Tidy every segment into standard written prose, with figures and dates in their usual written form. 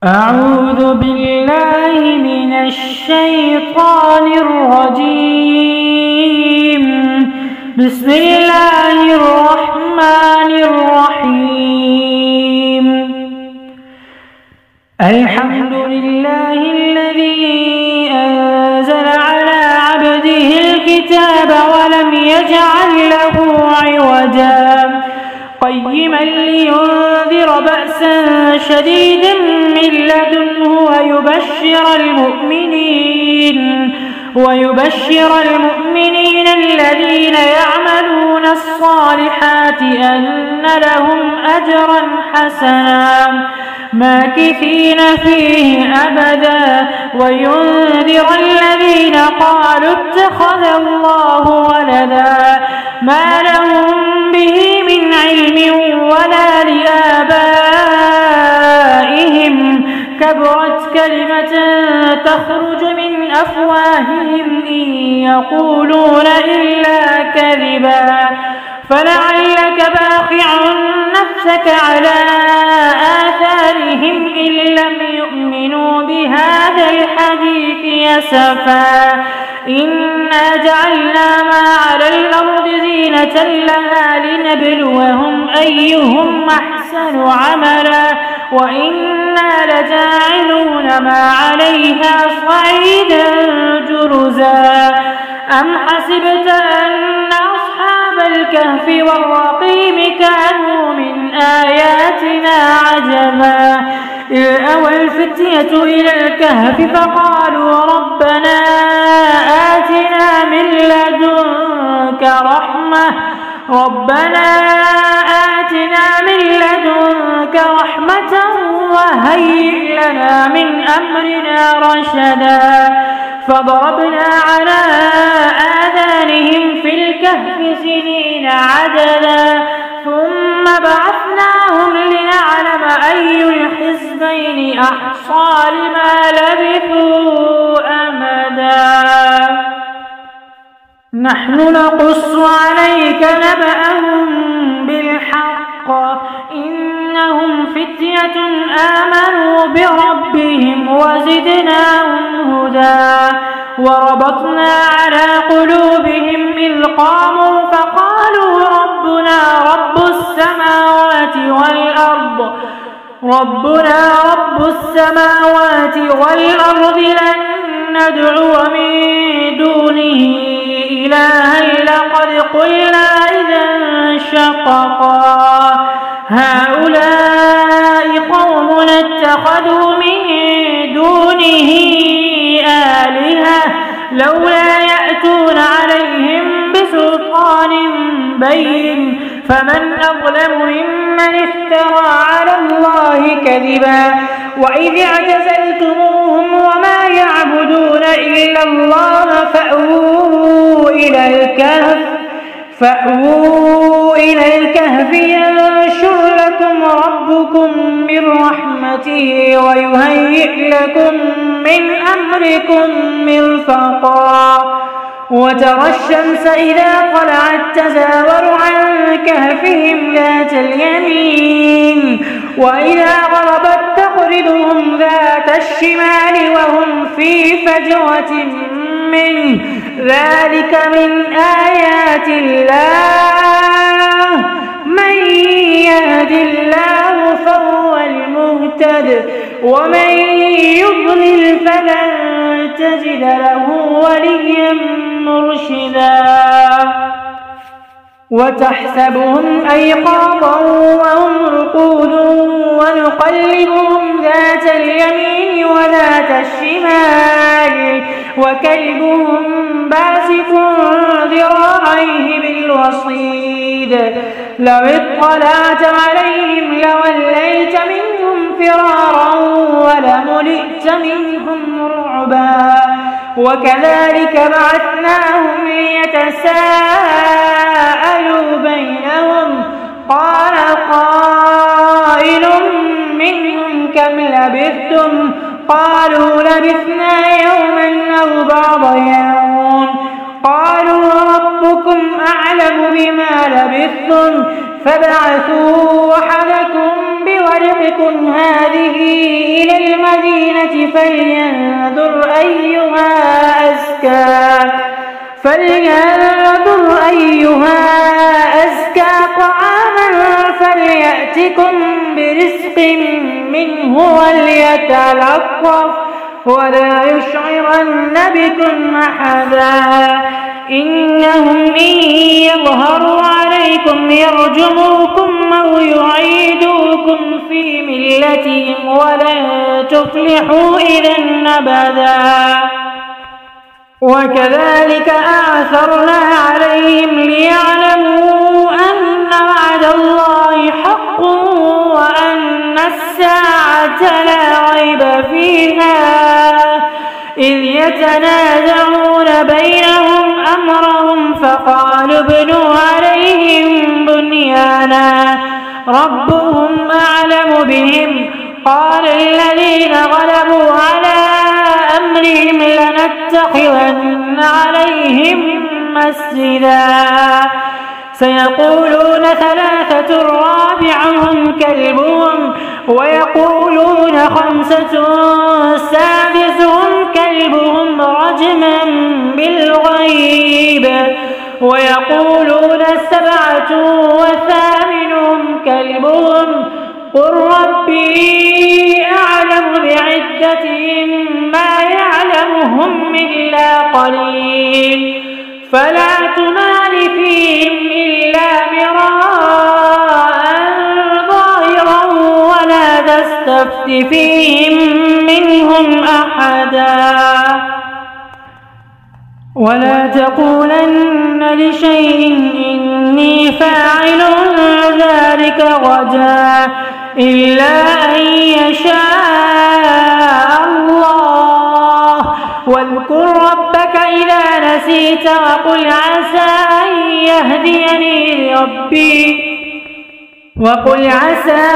أعوذ بالله من الشيطان الرجيم. بسم الله الرحمن الرحيم. الحمد لله الذي أنزل على عبده الكتاب ولم يجعل له عوجا قيما لينذر بأسا شديدا من لدنه ويبشر المؤمنين الذين يعملون الصالحات أن لهم أجرا حسنا ماكثين فيه أبدا وينذر الذين قالوا اتخذ الله ولدا ما لهم به من علم ولا لآبائهم كبرت كلمة تخرج من أفواههم إن يقولون إلا كذبا فلعلك باخع نفسك على آثارهم إن لم يؤمنوا بهذا الحديث يسفا إنا جعلنا ما على الأرض زينة لها لنبلوهم أيهم أحسن عملا وإنا لجاعلون ما عليها صعيدا جرزا أم حسبت أن أصحاب الكهف والرقيم كانوا من آياتنا عجبا إذ أوى الفتية إلى الكهف فقالوا ربنا آتنا من لدنك رحمة وهيئ لنا من أمرنا رشدا فضربنا على آذانهم في الكهف سنين عددا ثم بعثناهم لنعلم أي الحزبين أحصى لما لبثوا أمدا نحن نقص عليك نبأهم بالحق إنهم فتية آمنوا بربهم وزدناهم هدى وربطنا على قلوبهم إذ قاموا فقالوا ربنا رب السماوات والأرض لن ندعو من دونه إلها لقد قلنا إذا شططا هؤلاء قوم اتخذوا من دونه آلهة لولا يأتون عليهم بسلطان بين فمن أظلم ممن افترى على الله كذبا وإذ اعتزلتموهم وما يعبدون إلا الله فأووا إلى الكهف ينشر لكم ربكم من رحمته ويهيئ لكم من أمركم مرفقا وترى الشمس إذا طلعت تزاور عن كهفهم ذات اليمين وإذا غربت تقرضهم ذات الشمال وهم في فجوة منه ذلك من آيات الله من يهد الله فهو المهتد ومن يضلل فلن تجد له وليا مرشدا وتحسبهم أيقاظا وهم رقود ونقلبهم ذات اليمين وذات الشمال وكلبهم باسط ذراعيه بالوصيد لو اطلعت عليهم لوليت منهم فرارا ولملئت منهم رعبا وكذلك بعثناهم ليتساءلوا بينهم قال قائل منهم كم لبثتم قالوا لبثنا يوما أو بعض يوم قالوا ربكم أعلم بما لبثتم فابعثوا أحدكم بورقكم هذه إلى فلينظر أيها أزكى طعاما فليأتكم برزق منه وليتلطف ولا يشعرن بكم أحدا إنهم إن يظهروا عليكم يرجموكم أو يعيدوكم في ملتهم ولن تفلحوا إذا أبدا وكذلك أعثرنا عليهم ليعلموا أن وعد الله حق وأن الساعة لا ريب فيها إذ يتنازعون بينهم أمرهم فقالوا ابنوا عليهم بنيانا ربهم أعلم بهم قال الذين غلبوا على أمرهم لنتخذن عليهم مسجدا سيقولون ثلاثة رابعهم كلبهم ويقولون خمسة سادسهم كلبهم رجما بالغيب ويقولون سبعة وثامنهم كلبهم قل ربي أعلم بعدتهم ما يعلمهم إلا قليل فلا تمار فيهم إلا مراء ظاهرا ولا تستفت فيهم منهم أحدا ولا تقولن لشيء إني فاعل ذلك غدا إلا أن يشاء الله واذكر ربك إذا نسيت وقل عسى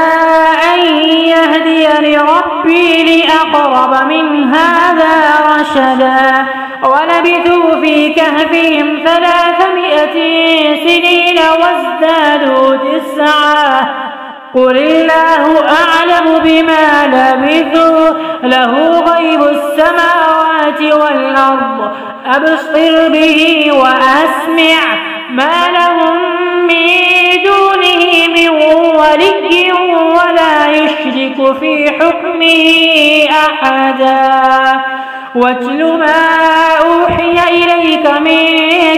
أن يهديني ربي لأقرب من هذا رشدا ولبثوا في كهفهم 300 سنين وازدادوا 9 قل الله أعلم بما لبثوا له غيب السماوات والأرض أبصر به وأسمع ما لهم من دونه من ولي ولا يشرك في حكمه أحدا واتل ما أوحي إليك من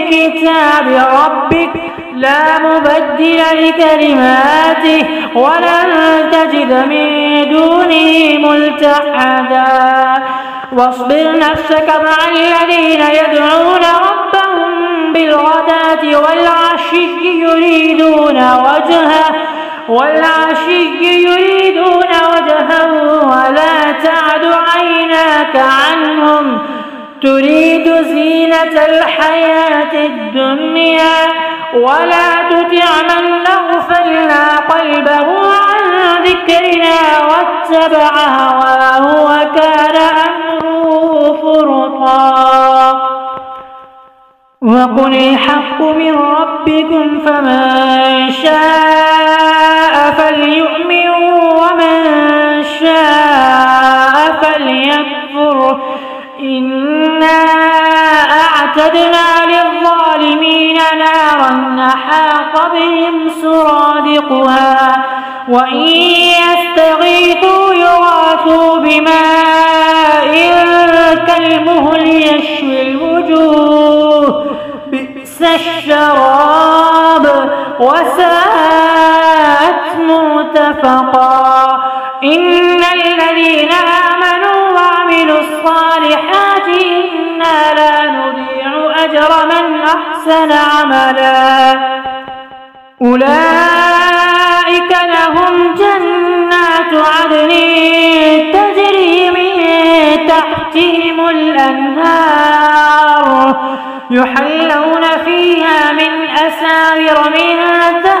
كتاب ربك لا مبدل لكلماته ولن تجد من دونه ملتحدا واصبر نفسك مع الذين يدعون ربهم بالغداة والعشي يريدون وجهه ولا تعد عيناك عنهم تريد زينة الحياة الدنيا ولا تطع من أغفلنا قلبه عن ذكرنا واتبع هواه وكان أمره فرطا وقل الحق من ربكم فمن شاء فليؤمن ومن شاء فليكفر إنا أعتدنا للظالمين نارا أحاط بهم سرادقها وإن يستغيثوا يغاثوا بماء كالمهل يشوي الوجوه بئس الشراب وساءت مرتفقا إن الذين آمنوا وعملوا الصالحات إنا لا نضيع أجر من أحسن عملا أولئك لهم جنات عدن تجري من تحتهم الأنهار يحلون فيها من أساور من ذهب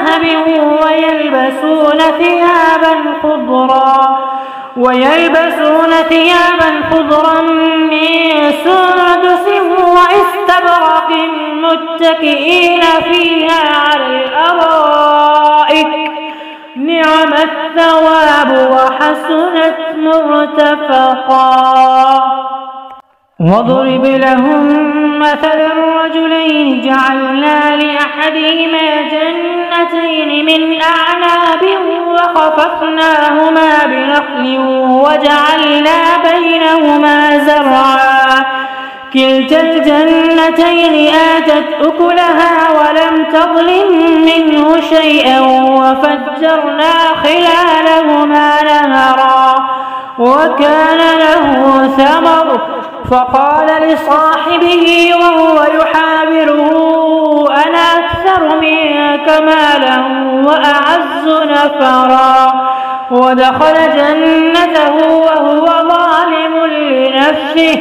ويلبسون ثيابا خضرا من سندس واستبرق متكئين فيها على الأرائك نعم الثواب وحسنت مرتفقا. واضرب لهم مثل الرجلين جعلنا لأحدهما جنتين من أعناب وخففناهما بنخل وجعلنا بينهما زرعا كلتا الجنتين آتت أكلها ولم تظلم منه شيئا وفجرنا خلالهما نهرا وكان له ثمر فقال لصاحبه وهو يحاوره أنا أكثر منك مالا وأعز نفرا ودخل جنته وهو ظالم لنفسه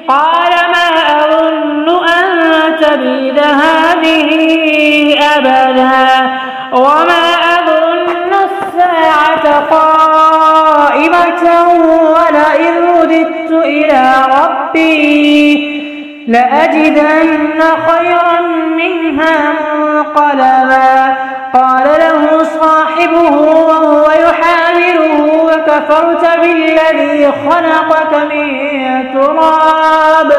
قال ما أظن أن تبيد هذه أبدا وما أظن الساعة قائمة ولئن رددت إلى ربي لأجدن خيرا منها منقلبا. قال له صاحبه وهو يحاوره وكفرت بالذي خلقك من تراب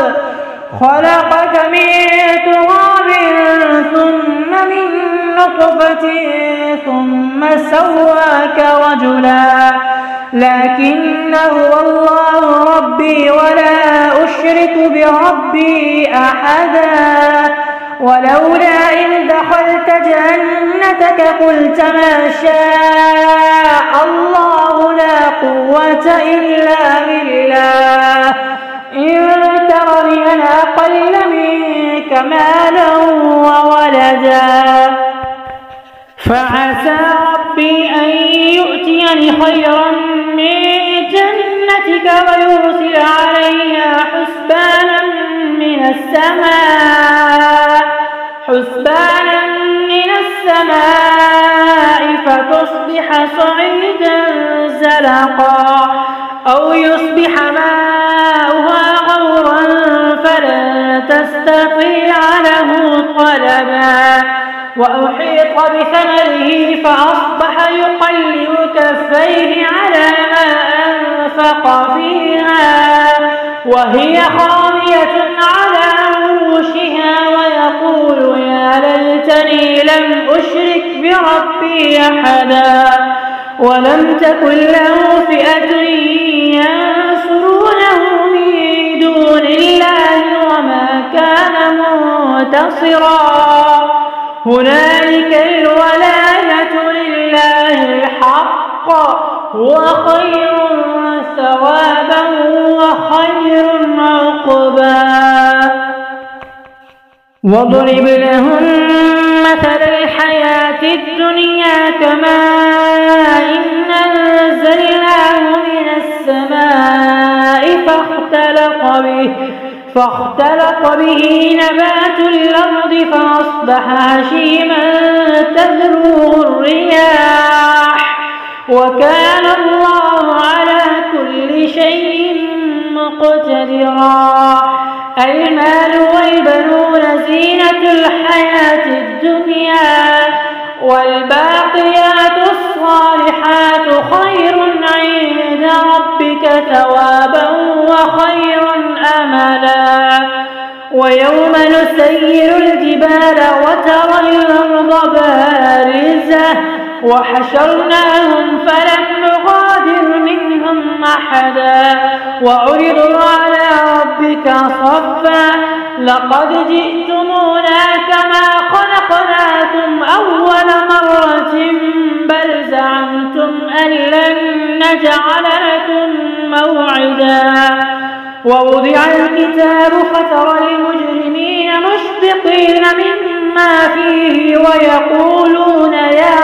ثم من نطفة ثم سواك رجلا لكن هو الله ربي ولا أشرك بربي أحدا. ولولا إذ دخلت جنتك قلت ما شاء الله لا قوة إلا بالله إن ترني أنا أقل منك مالا وولدا فعسى ربي أن يؤتيني خيرا من جنتك ويرسل عليها حسبانا من السماء فتصبح صعيدا زلقا أو يصبح ماؤها غورا فلن تستطيع له طلبا. وأحيط بثمره فأصبح يقلب كفيه على ما أنفق فيها وهي خاوية على عروشها ويقول يا ليتني لم أشرك بربي أحدا ولم تكن له فئة ينصرونه من دون الله وما كان منتصرا. هنالك الولاية لله الحق هو خير ثوابا وخير عقبا. واضرب لهم مثل الحياة الدنيا كماء أنزلناه من السماء فاختلط به نبات الأرض فأصبح هشيما تذروه الرياح وكان الله على كل شيء مقتدرا. المال والبنون زينة الحياة الدنيا والباقيات الصالحات خير عند ربك ثوابا وخير أملا. ويوم نسير الجبال وترى الأرض بارزة وحشرناهم فلم نغادر منهم أحدا وعرضوا على ربك صفا لقد جئتمونا كما خلقناكم أول مرة بل زعمتم أن لن نجعل لكم موعدا. ووضع الكتاب فترى المجرمين مشفقين مما فيه ويقولون يا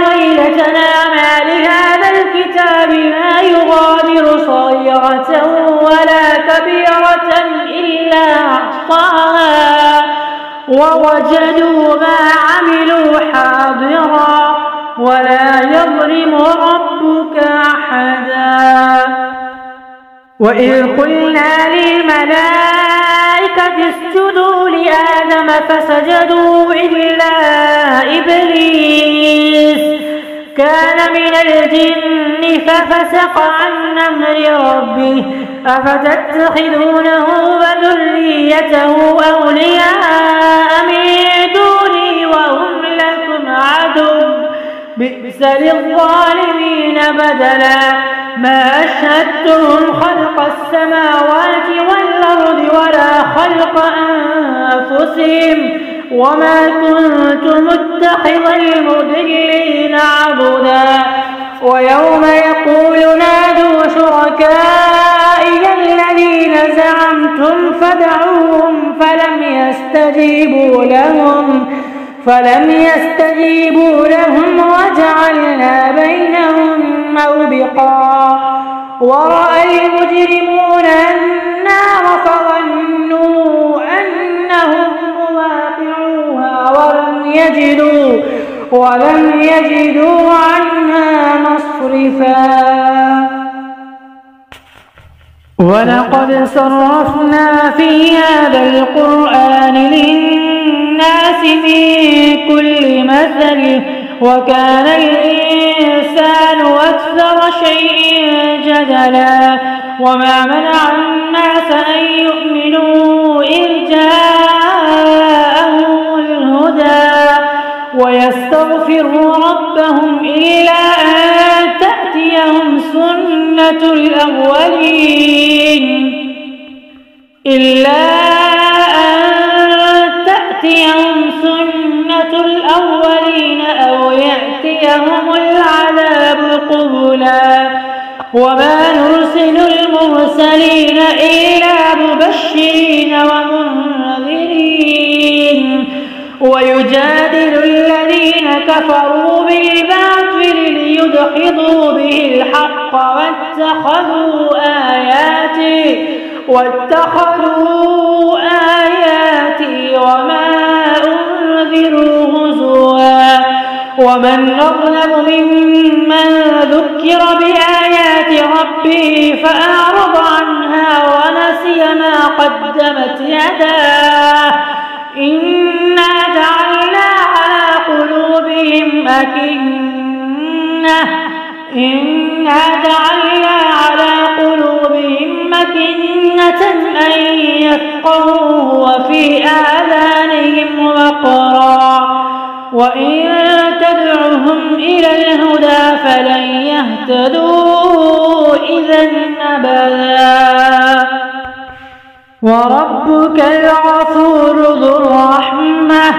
ويلتنا ما لهذا الكتاب لا يغادر صغيرة ولا كبيرة إلا أحصاها ووجدوا ما عملوا حاضرا ولا يظلم ربك أحدا. وإذ قلنا للملائكة الملائكة اسجدوا لآدم فسجدوا إلا إبليس كان من الجن ففسق عن أمر ربه أفتتخذونه وذريته أولياء من دوني وهم لكم عدو بئس للظالمين بدلا ما أشهدتهم خلق السماوات والأرض ولا خلق أنفسهم وما كنت متخذ المضلين عضدا ويوم يقول نادوا شركائي الذين زعمتم فدعوهم فلم يستجيبوا لهم وجعلنا بينهم موبقا ورأى المجرمون النار فظنوا أنهم مواقعوها ولم يجدوا عنها مصرفا ولقد صرفنا في هذا القرآن للناس من كل مثل وكان الإنسان أكثر شيء جدلا وما منع الناس أن يؤمنوا إذ جاءهم الهدى ويستغفروا ربهم إلا أن تأتيهم سنة الأولين أو يأتيهم العذاب قبلا وما نرسل المرسلين إلا مبشرين ومنذرين ويجادل الذين كفروا بالباطل ليدحضوا به الحق واتخذوا آياتي وما أنذروا هزوا ومن أظلم ممن ذكر بآيات ربه فأعرض عنها ونسي ما قدمت يداه إنا جعلنا على قلوبهم أكنة أن يفقهوه وفي آذانهم وقرا وإن تدعهم إلى الهدى فلن يهتدوا إذا أبدا وربك الغفور ذو الرحمة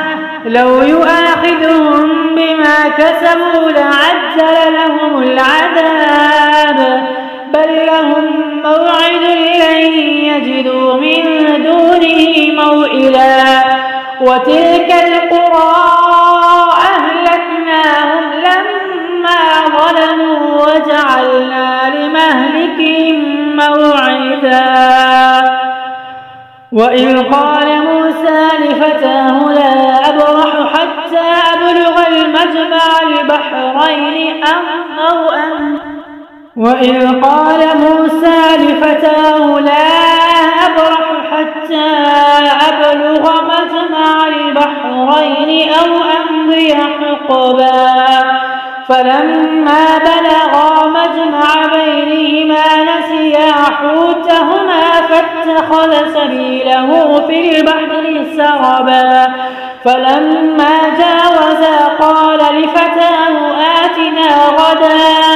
لو يؤاخذهم بما كسبوا لعجل لهم العذاب بل لهم موعد لن يجدوا من دونه موئلا وتلك القرى أهلكناهم لما ظلموا وجعلنا لمهلكهم موعدا وإذ قال موسى لفتاه لا أبرح حتى أبلغ المجمع البحرين أو أمضي حقبا فلما بلغا مجمع بينهما نسيا حوتهما فاتخذ سبيله في البحر سربا فلما جاوزا قال لفتاه آتنا غداءنا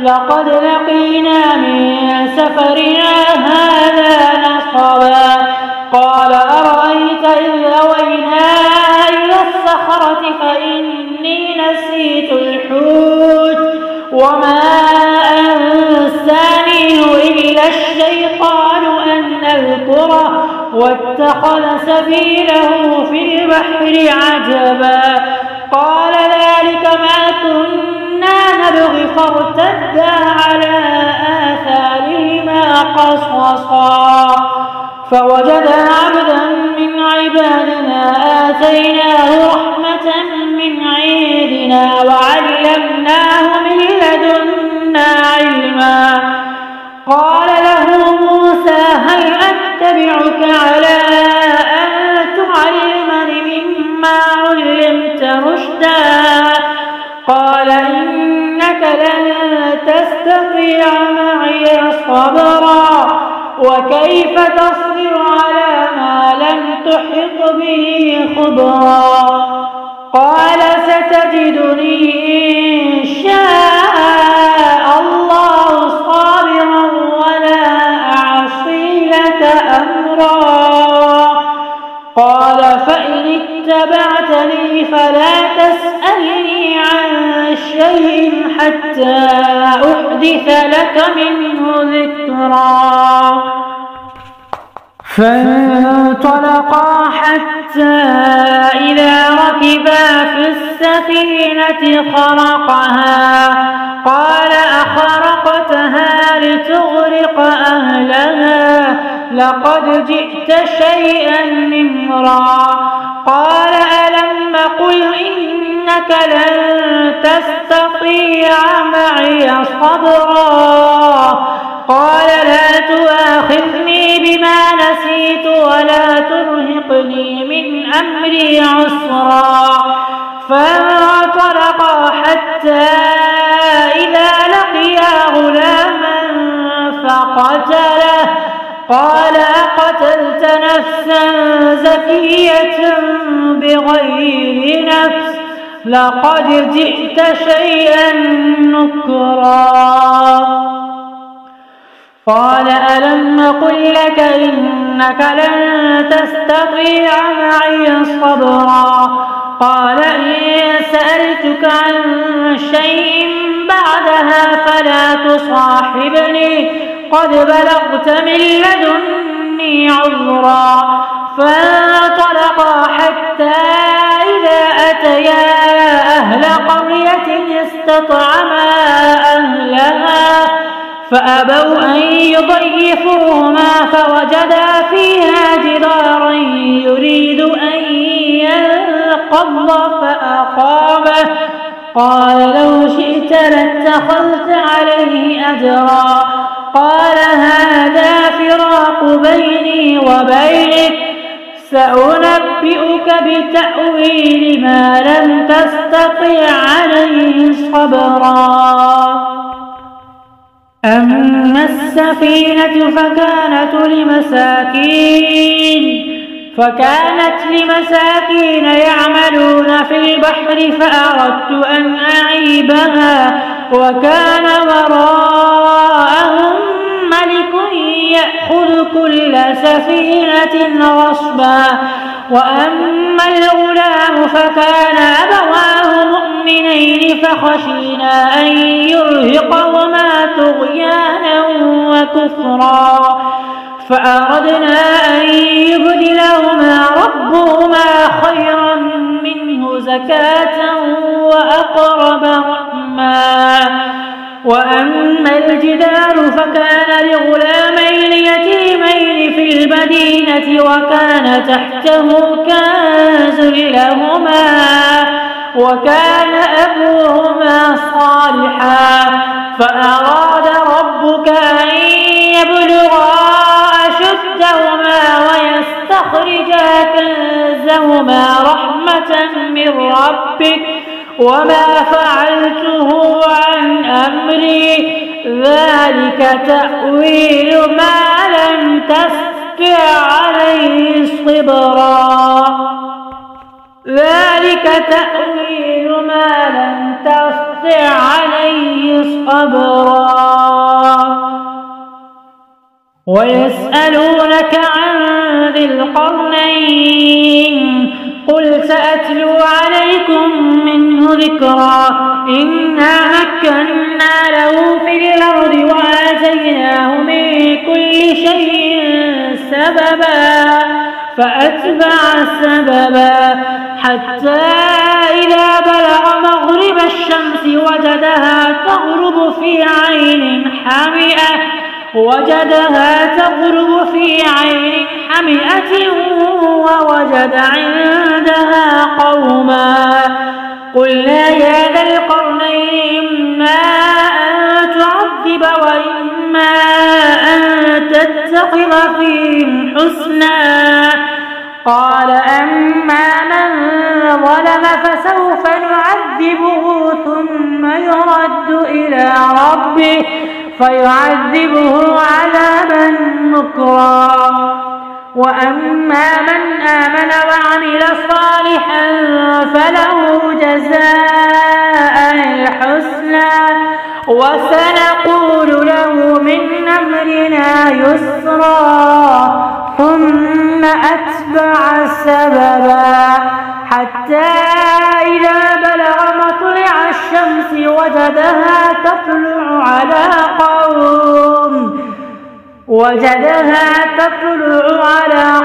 لقد لقينا من سفرنا هذا نصبا قال أرأيت إذ أوينا إلى الصخرة فإني نسيت الحوت وما أنسانيه إلا الشيطان أن أذكره واتخذ سبيله في البحر عجبا قال ذلك ما كنا نبغي فارتدا على آثارهما قصصا فوجدا عبدا من عبادنا آتيناه رحمة من عندنا وعلمناه من لدنا علما قال له موسى على أن تعلمني مما علمت رشدا قال إنك لن تستطيع معي صبرا وكيف تصبر على ما لم تحط به خبرا قال ستجدني إن شاء الله صابرا ولا أعصي لك أمرا قال فإن اتبعتني فلا تسألني عن شيء حتى أحدث لك منه ذكرا فانطلقا حتى إذا ركبا في السفينة خرقها قال أخرقتها لتغرق أهلها لقد جئت شيئا نمرا قال ألم قل إنك لن تستطيع معي صبرا قال لا تؤاخذني بما نسيت ولا ترهقني من أمري عسرا فانطلقا حتى إذا لقيا غلاما فقتله قال أقتلت نفسا زكية بغير نفس لقد جئت شيئا نكرا قال ألم أقل لك إنك لن تستطيع معي صبرا قال إن سألتك عن شيء بعدها فلا تصاحبني قد بلغت من لدني عذرا فانطلقا حتى إذا أتيا أهل قرية استطعما أهلها فأبوا أن يضيفوهما فوجدا فيها جدارا يريد أن ينقض فأقامه قال لو شئت لاتخذت عليه أجرا قال هذا فراق بيني وبينك سأنبئك بتأويل ما لم تستطع عليه صبرا أما السفينة فكانت لمساكين يعملون في البحر فأردت أن أعيبها وكان وراءهم ملك يأخذ كل سفينة غصبا وأما الغلام فكان أبواه مؤمنين فخشينا أن يرهقهما طغيانا وكفرا فأردنا أن يبدلهما ربهما خيرا منه زكاة وأقرب رحما وأما الجدار فكان لغلامين يتيمين في المدينة وكان تحته كنز لهما وكان أبوهما صالحا فأراد ربك أن يبلغا أشدهما ويستخرجا كنزهما رحمة من ربك وما فعلته عن أمري ذلك تأويل ما لم تستطع عليه صبرا ويسألونك عن ذي القرنين قل سأتلو عليكم منه ذكرا إنا مكنا له في الأرض وآتيناه من كل شيء سببا فأتبع سببا حتى إذا بلغ مغرب الشمس وجدها تغرب في عين حمئة ووجد عندها قوما قلنا يا ذا القرنين إما أن تعذب وإما أن تتخذ فيهم الحسنى. قال أما من ظلم فسوف نعذبه ثم يرد إلى ربه فيعذبه عذابا نكرا. وأما من آمن وعمل صالحا فله جزاء الحسنى وسنقول له من أمرنا يسرا. ثم أتبع سببا حتى إذا بلغ مطلع الشمس وجدها تطلع على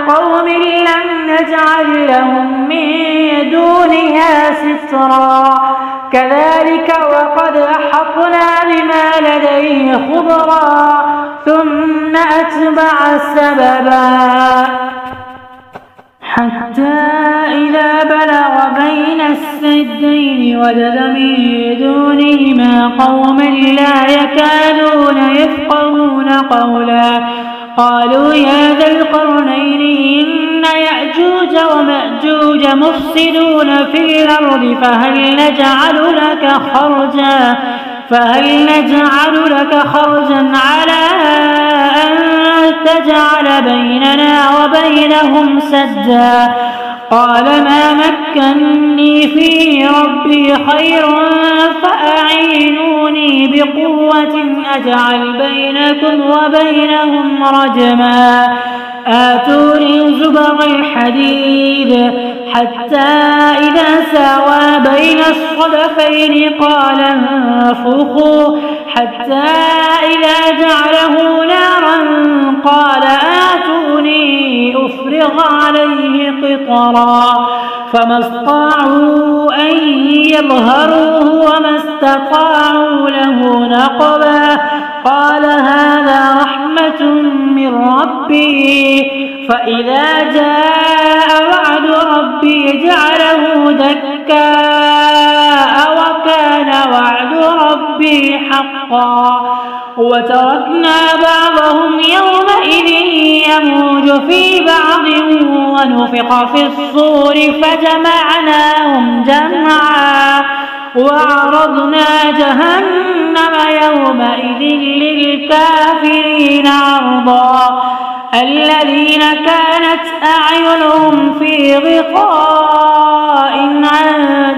قوم لم نجعل لهم من دونها سترا. كذلك وقد أحطنا بما لديه خبرا. ثم أتبع سببا حتى إذا بلغ بين السدين وجد من دونهما قوما لا يكادون يفقهون قولا. قالوا يا ذا القرنين إن يأجوج ومأجوج مفسدون في الأرض فهل نجعل لك خرجا على أن تجعل بيننا وبينهم سدا. قال ما مكني فيه ربي خير فأعينوني بقوة أجعل بينكم وبينهم رجما. آتوني زبر الحديد حتى إذا ساوى بين الصدفين قال انفخوا حتى إذا جعله نارا قال آتوني أفرغ عليه قطرا. فما استطاعوا أن يظهروه وما استطاعوا له نقبا. قال هذا رحمة من ربي فإذا جاء وعد ربي جعله دكاء وكان وعد ربي حقا. وتركنا بعضهم يومئذ يموج في بعض ونفخ في الصور فجمعناهم جمعا وعرضنا جهنم يومئذ للكافرين عرضا. الذين كانت أعينهم في غطاء عن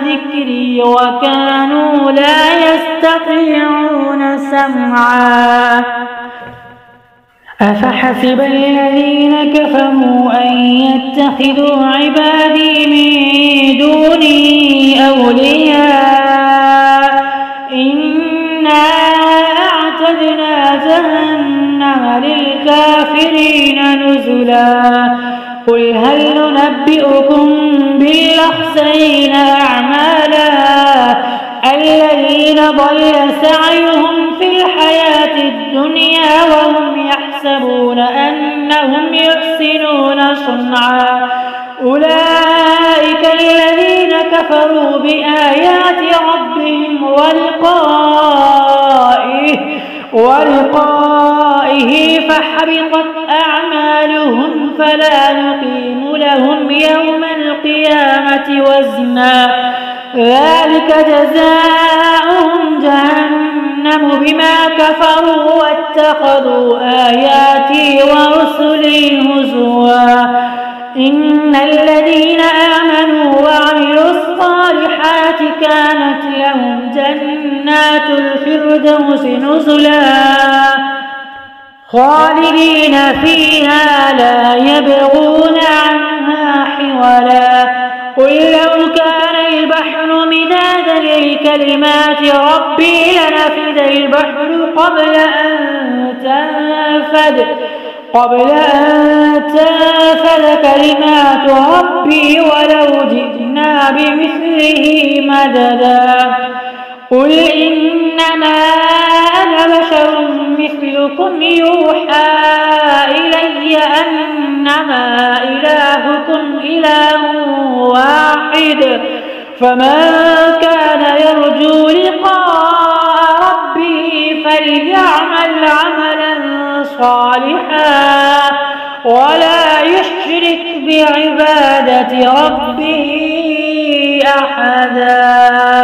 ذكري وكانوا لا يستطيعون سمعا. أفحسب الذين كفروا أن يتخذوا عبادي من دوني أولياء إنا أعتدنا جهنم للكافرين نزلا. قل هل ننبئكم بالأخسرين أعمالا الذين ضل سعيهم في الحياة الدنيا وهم يحسبون أنهم يحسنون صنعا. أولئك الذين كفروا بآيات ربهم ولقائه فحبطت أعمالهم فلا نقيم لهم يوم القيامة وزنا. ذلك جزاؤهم جهنم بما كفروا واتخذوا آياتي ورسلي هزوا. إن الذين آمنوا وعملوا الصالحات كانت لهم جنات الفردوس نزلا خالدين فيها لا يبغون عنها حولا. قل لو كان البحر مدادا لكلمات ربي لنفد البحر قبل أن تنفد كلمات ربي ولو جئنا بمثله مددا. قل إنما أنا بشر مثلكم يوحى إلي أنما إلهكم إله واحد فمن كان يرجو لقاء ربه فليعمل عملا صالحا ولا يشرك بعبادة ربه أحدا.